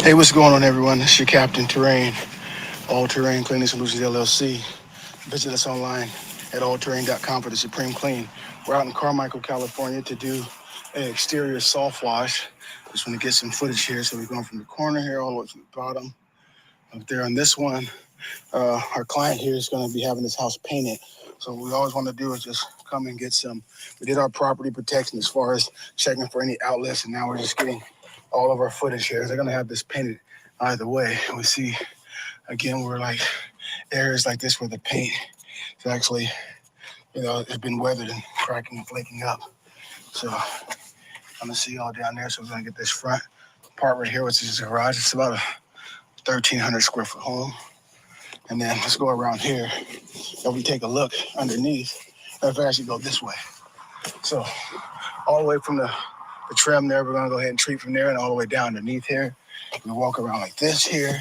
Hey, what's going on, everyone? It's your Captain Terrain, All Terrain Cleaning Solutions LLC. Visit us online at allterrain.com for the Supreme Clean. We're out in Carmichael, California to do an exterior soft wash. Just want to get some footage here. So we're going from the corner here all the way to the bottom. Up there on this one, our client here is going to be having his house painted. So what we always want to do is just come and get some. We did our property protection as far as checking for any outlets, and now we're just getting all of our footage here. They're going to have this painted either way. We see, again, we're like areas like this where the paint is actually, it's been weathered and cracking and flaking up. So I'm going to see y'all down there. So we're going to get this front part right here, which is the garage. It's about a 1,300 square foot home. And then let's go around here. If we take a look underneath, if I actually go this way. So all the way from the trim there, we're gonna go ahead and treat from there and all the way down underneath here. We walk around like this here.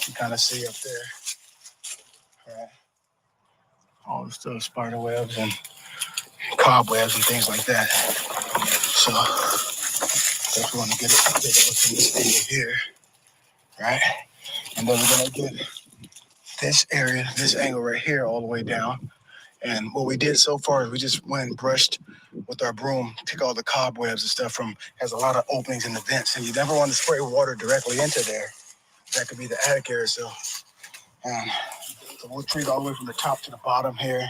You kind of see up there. All right. All the stuff, spider webs and cobwebs and things like that. So just want to get a look at this angle here. Right? And then we're gonna get this area, this angle right here all the way down. And what we did so far is we just went and brushed with our broom, took all the cobwebs and stuff from, has a lot of openings in the vents, and you never want to spray water directly into there. That could be the attic area. So we'll treat all the way from the top to the bottom here.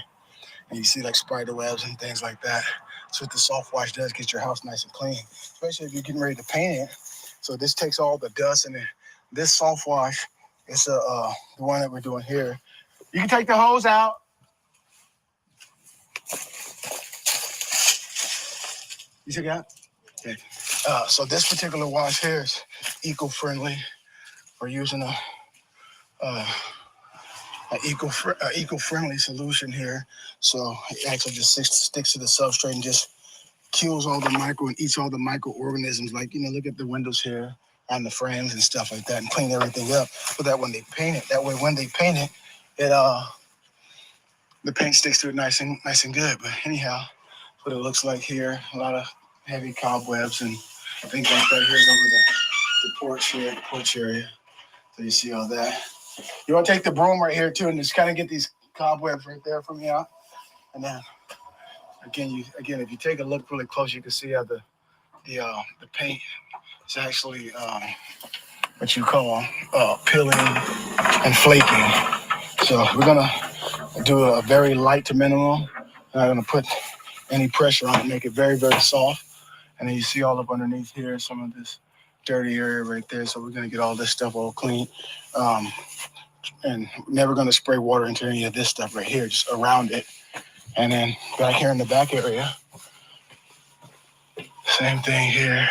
And you see like spider webs and things like that. So what the soft wash does, get your house nice and clean, especially if you're getting ready to paint it. So this takes all the dust, and this soft wash, it's the one that we're doing here. You can take the hose out. You took it out? Okay. So this particular wash here is eco-friendly. We're using a eco-friendly solution here. So it actually just sticks to the substrate and just kills all the micro and eats all the microorganisms. Like, look at the windows here on the frames and stuff like that, and clean everything up so that when they paint it, the paint sticks to it nice and good. But anyhow, that's what it looks like here. A lot of heavy cobwebs and things like that. Here's over the porch here, the porch area. So you see all that. You want to take the broom right here too and just kind of get these cobwebs right there from here. And then again, if you take a look really close, you can see how the paint is actually what you call peeling and flaking. So we're gonna do a very light to minimum. Not gonna put any pressure on it, make it very, very soft. And then you see all up underneath here, some of this dirty area right there. So we're gonna get all this stuff all clean. And never gonna spray water into any of this stuff right here, just around it. And then back here in the back area, same thing here.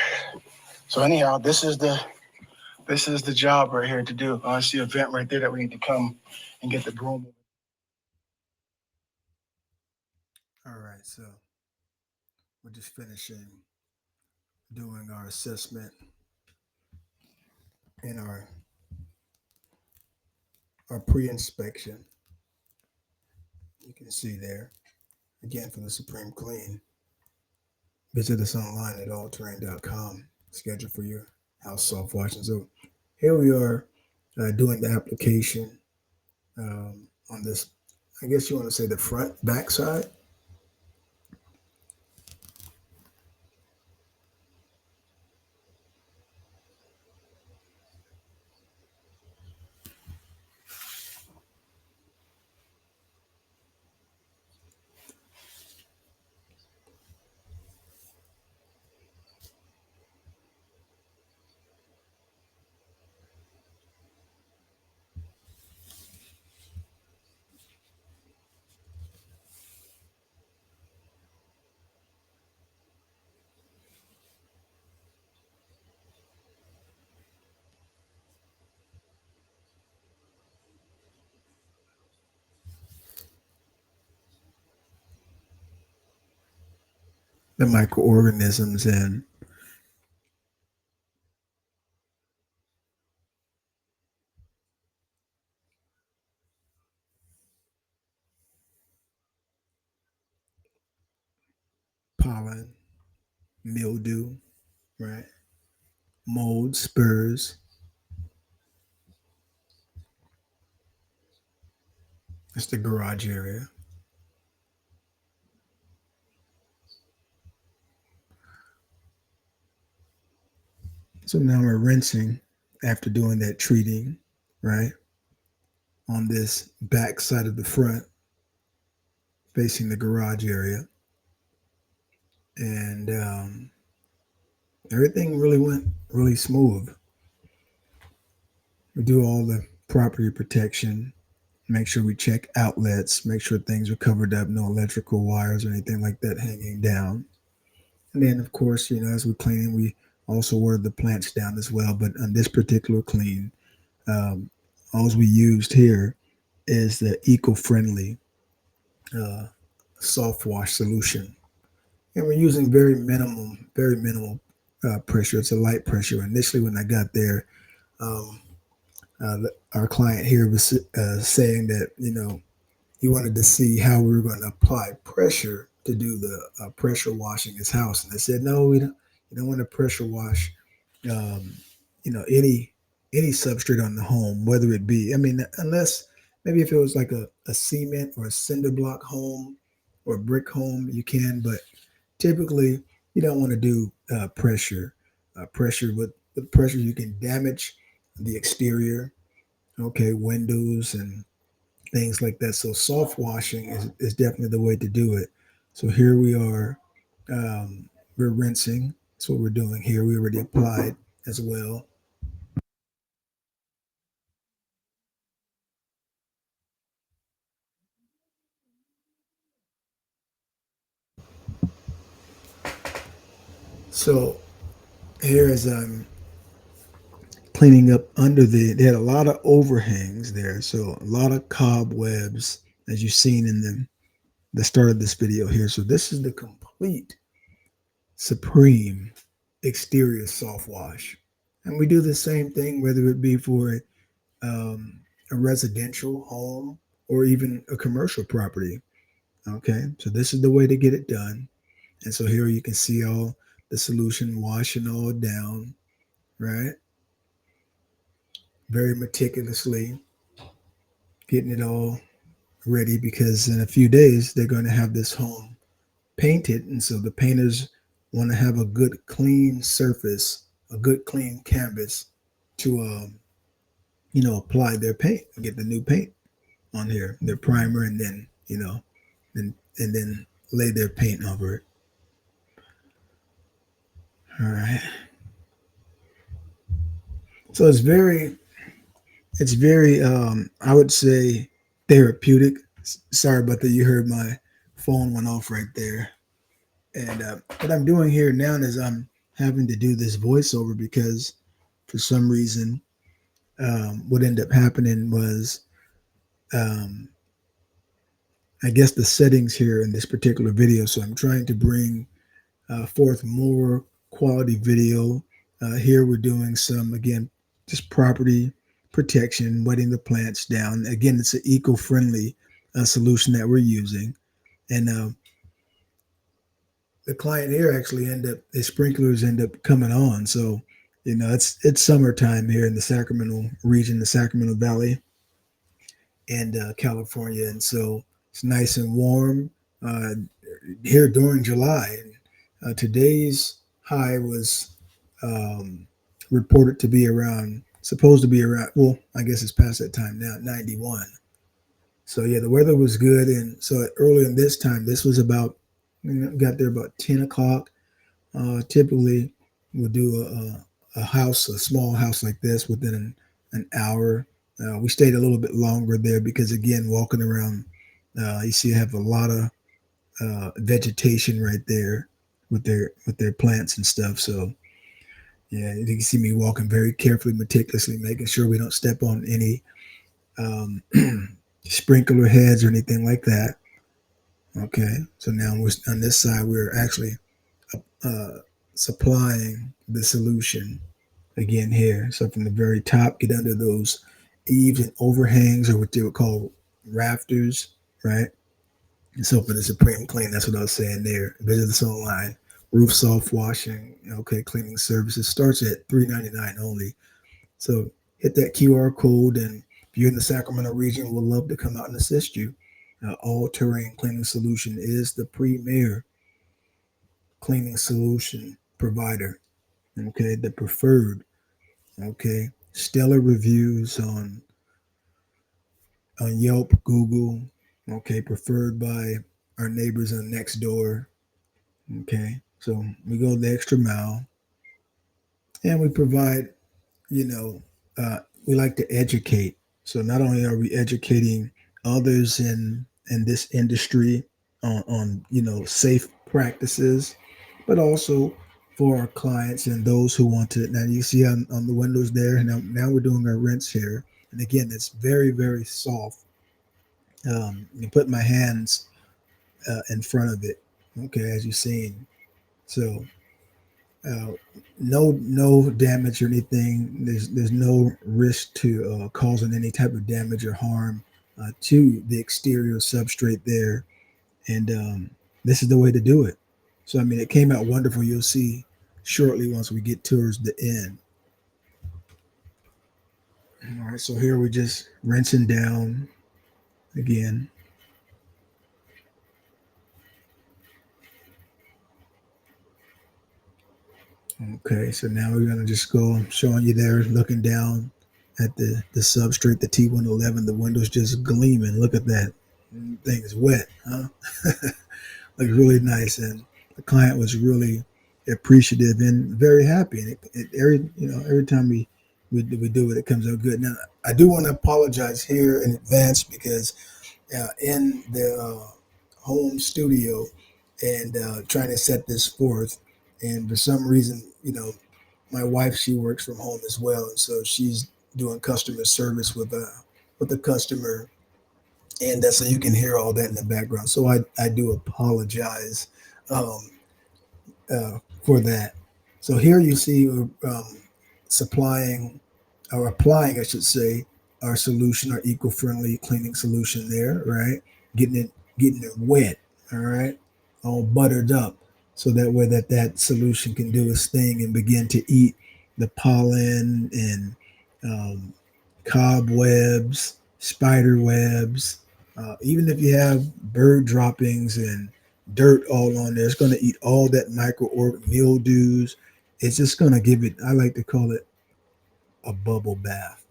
So anyhow, this is the job right here to do. I see a vent right there that we need to come and get the broom. All right, so we're just finishing doing our assessment and our pre-inspection. You can see there, again, for the Supreme Clean. Visit us online at allterrain.com. Schedule for your house soft washing. So here we are doing the application on this, I guess you want to say the back side. The microorganisms and pollen, mildew, right? mold spurs. That's the garage area. So now we're rinsing after doing that treating, right? On this back side of the front facing the garage area. And everything really went really smooth. We do all the property protection, make sure we check outlets, make sure things are covered up, no electrical wires or anything like that hanging down. And then, of course, as we clean, we also water the plants down as well. But on this particular clean, um, all we used here is the eco-friendly uh, soft wash solution, and we're using very minimal pressure. It's a light pressure. Initially, when I got there, um, our client here was saying that he wanted to see how we were going to apply pressure to do the pressure washing his house, and I said, no, we don't. You don't want to pressure wash, um, any substrate on the home, whether it be, I mean, unless maybe if it was like a cement or a cinder block home or a brick home, you can, but typically you don't want to do pressure. Pressure with pressure, you can damage the exterior, okay, windows and things like that. So soft washing is definitely the way to do it. So here we are. We're rinsing. That's what we're doing here. We already applied as well. So here as I'm cleaning up under they had a lot of overhangs there. So a lot of cobwebs, as you've seen in the start of this video here. So this is the complete supreme exterior soft wash. And we do the same thing, whether it be for um, a residential home or even a commercial property. Okay, so this is the way to get it done. And so here you can see all the solution washing all down, right? Very meticulously getting it all ready because in a few days they're going to have this home painted. And so the painters want to have a good clean surface, a good clean canvas to, apply their paint, get the new paint on here, their primer, and then and then lay their paint over it. All right. So it's very I would say therapeutic. Sorry about that. You heard my phone went off right there. And what I'm doing here now is I'm having to do this voiceover because for some reason what ended up happening was um, I guess the settings here in this particular video. So I'm trying to bring forth more quality video. Here we're doing some, again, just property protection, wetting the plants down. Again, it's an eco-friendly solution that we're using. And the client here actually his sprinklers end up coming on. So, it's summertime here in the Sacramento region, the Sacramento Valley and California. And so it's nice and warm uh, here during July. Today's high was um, reported to be supposed to be around, well, I guess it's past that time now, 91. So, yeah, the weather was good. And so early in this time, this was about, got there about 10 o'clock. Typically, we'll do a small house like this within an hour. We stayed a little bit longer there because, again, walking around, you see, I have a lot of vegetation right there with their plants and stuff. So yeah, you can see me walking very carefully, meticulously, making sure we don't step on any um, sprinkler heads or anything like that. Okay, so now we're on this side. We're actually uh, supplying the solution again here. So from the very top, get under those eaves and overhangs, or what they would call rafters, right? And so for the Supreme Clean, that's what I was saying there. Visit us online, roof soft washing, okay, cleaning services starts at $3.99 only. So hit that QR code, and if you're in the Sacramento region, we'd love to come out and assist you. All Terrain Cleaning Solution is the premier cleaning solution provider. Okay, the preferred. Okay, stellar reviews on Yelp, Google. Okay, preferred by our neighbors on next door. Okay, so we go the extra mile, and we provide, you know, we like to educate. So not only are we educating others in this industry on safe practices, but also for our clients and those who want to. Now you see on the windows there. Now we're doing our rinse here, and again, it's very very soft. You put my hands in front of it. Okay, as you've seen. So uh, no damage or anything. There's no risk to causing any type of damage or harm to the exterior substrate there. And this is the way to do it. So I mean, it came out wonderful. You'll see shortly once we get towards the end. All right. So here we're just rinsing down again. Okay. So now we're gonna just go. I'm showing you there, looking down at the substrate, the T111. The window's just gleaming. Look at that. Thing is wet, huh? Looks really nice, and the client was really appreciative and very happy. And every time we do it, it comes out good. Now, I do want to apologize here in advance because in the home studio and trying to set this forth, and for some reason, my wife, she works from home as well, and so she's doing customer service with the customer, and so you can hear all that in the background. So I do apologize um, for that. So here you see supplying or applying, I should say, our solution, our eco-friendly cleaning solution there, right? Getting it wet, all right, all buttered up, so that way that solution can do its thing and begin to eat the pollen and um, cobwebs, spider webs. Even if you have bird droppings and dirt all on there, it's going to eat all that microorganism mildews. It's just going to give it, I like to call it a bubble bath.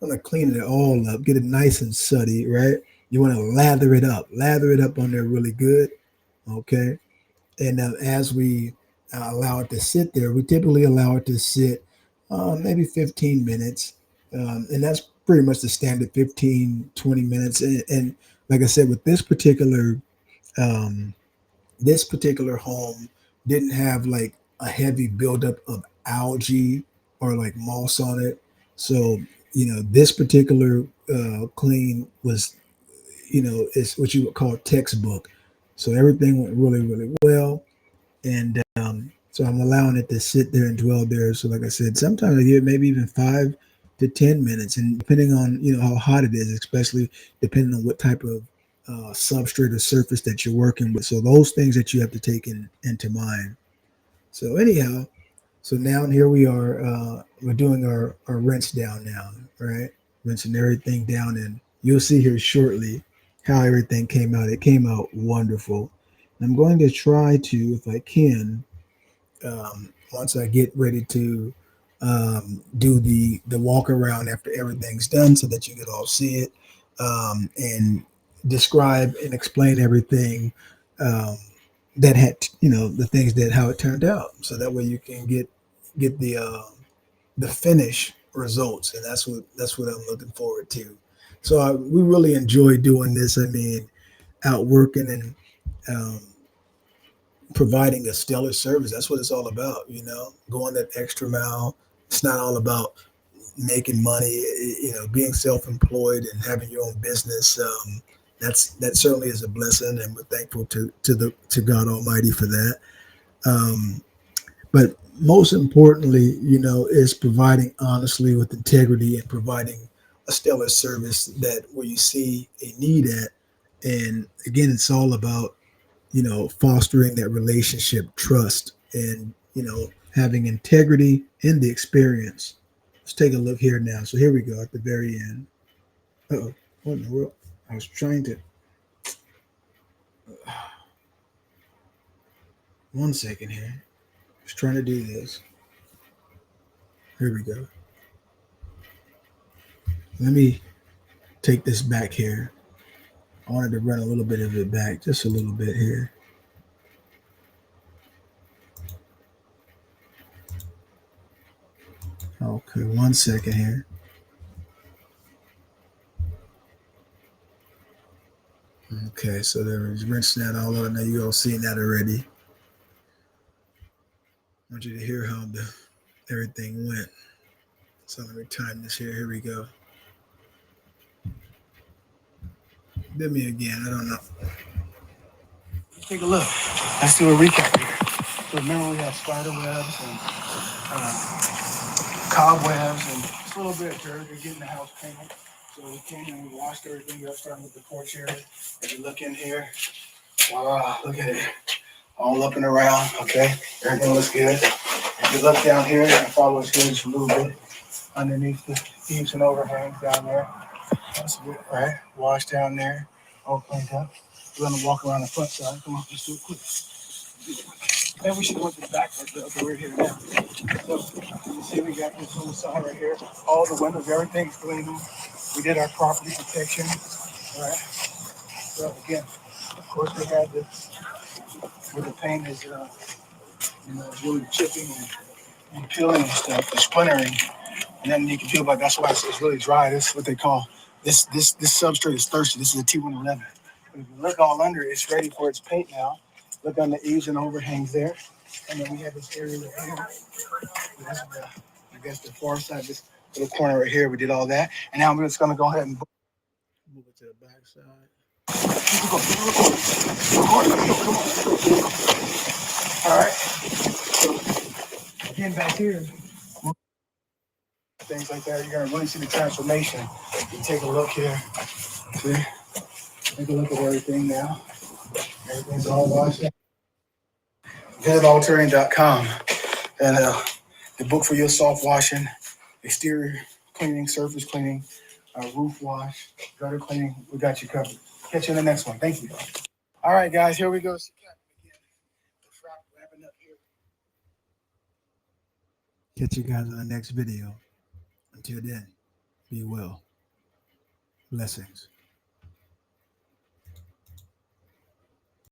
I'm going to clean it all up, get it nice and sooty, right? You want to lather it up on there really good, okay? And as we allow it to sit there, we typically allow it to sit maybe 15 minutes. And that's pretty much the standard 15-20 minutes. And like I said, with um, this particular home didn't have like a heavy buildup of algae or like moss on it. So, this particular clean was, is what you would call textbook. So everything went really, really well. And so I'm allowing it to sit there and dwell there. So like I said, sometimes I give it maybe even 5 to 10 minutes, and depending on how hot it is, especially depending on what type of substrate or surface that you're working with. So those things that you have to take into mind. So anyhow, so now here we are. We're doing our rinse down now, right? Rinsing everything down, and you'll see here shortly how everything came out. It came out wonderful. And I'm going to try to, if I can, once I get ready to do the walk around after everything's done, so that you could all see it and describe and explain everything um, that had the things that how it turned out, so that way you can get the finish results, and that's what I'm looking forward to. So we really enjoy doing this. I mean, out working and um, providing a stellar service. That's what it's all about, going that extra mile. It's not all about making money, being self-employed and having your own business. That certainly is a blessing, and we're thankful to God Almighty for that. Um, but most importantly, is providing honestly with integrity and providing a stellar service that where you see a need at. And again, it's all about fostering that relationship, trust. and, having integrity in the experience. Let's take a look here now. So here we go at the very end. Uh-oh. What in the world? I was trying to. One second here. I was trying to do this. Here we go. Let me take this back here. I wanted to run a little bit of it back, just a little bit here. Okay, one second here. Okay, so there was rinsing that all over. Now you all seen that already. I want you to hear how everything went. So let me time this here. Here we go. Did me again. I don't know. Take a look. Let's do a recap here. So remember, we have spider webs and cobwebs and just a little bit of dirt. They're getting the house painted. So we came and we washed everything up, starting with the porch area. If you look in here, wow, look at it. All up and around, okay? Everything looks good. If you look down here and follow us here just a little bit underneath the eaves and overhangs down there. That's good, right? Wash down there, all cleaned up. We're gonna walk around the front side. Come on, let's do it quick. Maybe we should go to the back, but we're here now. So you see we got this on the side right here. All the windows, everything's clean. We did our property protection, all right? So again, of course we had this where the paint is it's really chipping and peeling and stuff, and splintering. And then you can feel, but that's why it's really dry. This is what they call this substrate is thirsty. This is a T111. If you look all under, it's ready for its paint now. Look on the eaves and overhangs there, and then we have this area right here. This is I guess the far side, this little corner right here. We did all that, and now I'm just gonna go ahead and move it to the back side. All right. So again, back here. Things like that, you're gonna really see the transformation. You take a look here. See? Take a look at everything now. Everything's all washed out. Visit allterraine.com and the book for your soft washing, exterior cleaning, surface cleaning, roof wash, gutter cleaning. We got you covered. Catch you in the next one. Thank you. All right, guys, here we go. Wrapping up here. Catch you guys in the next video. Until then, be well. Blessings.